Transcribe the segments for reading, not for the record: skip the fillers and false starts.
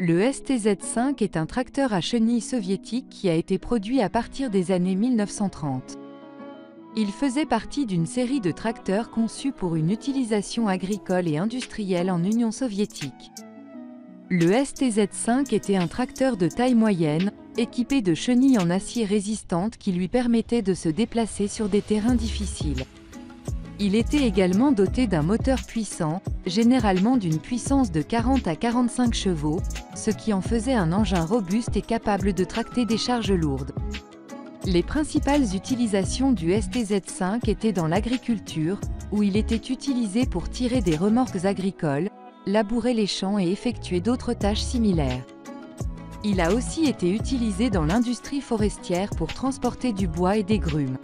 Le STZ5 est un tracteur à chenilles soviétique qui a été produit à partir des années 1930. Il faisait partie d'une série de tracteurs conçus pour une utilisation agricole et industrielle en Union soviétique. Le STZ5 était un tracteur de taille moyenne, équipé de chenilles en acier résistantes qui lui permettaient de se déplacer sur des terrains difficiles. Il était également doté d'un moteur puissant, généralement d'une puissance de 40 à 45 chevaux, ce qui en faisait un engin robuste et capable de tracter des charges lourdes. Les principales utilisations du STZ5 étaient dans l'agriculture, où il était utilisé pour tirer des remorques agricoles, labourer les champs et effectuer d'autres tâches similaires. Il a aussi été utilisé dans l'industrie forestière pour transporter du bois et des grumes.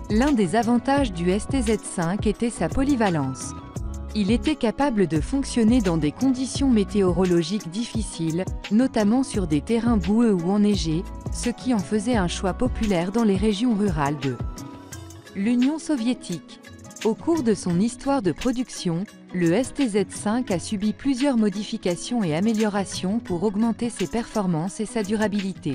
L'un des avantages du STZ5 était sa polyvalence. Il était capable de fonctionner dans des conditions météorologiques difficiles, notamment sur des terrains boueux ou enneigés, ce qui en faisait un choix populaire dans les régions rurales de l'Union soviétique. Au cours de son histoire de production, le STZ5 a subi plusieurs modifications et améliorations pour augmenter ses performances et sa durabilité.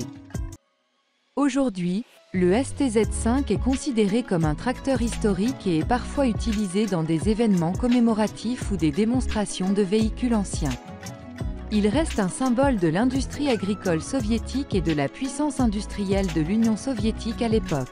Aujourd'hui, le STZ5 est considéré comme un tracteur historique et est parfois utilisé dans des événements commémoratifs ou des démonstrations de véhicules anciens. Il reste un symbole de l'industrie agricole soviétique et de la puissance industrielle de l'Union soviétique à l'époque.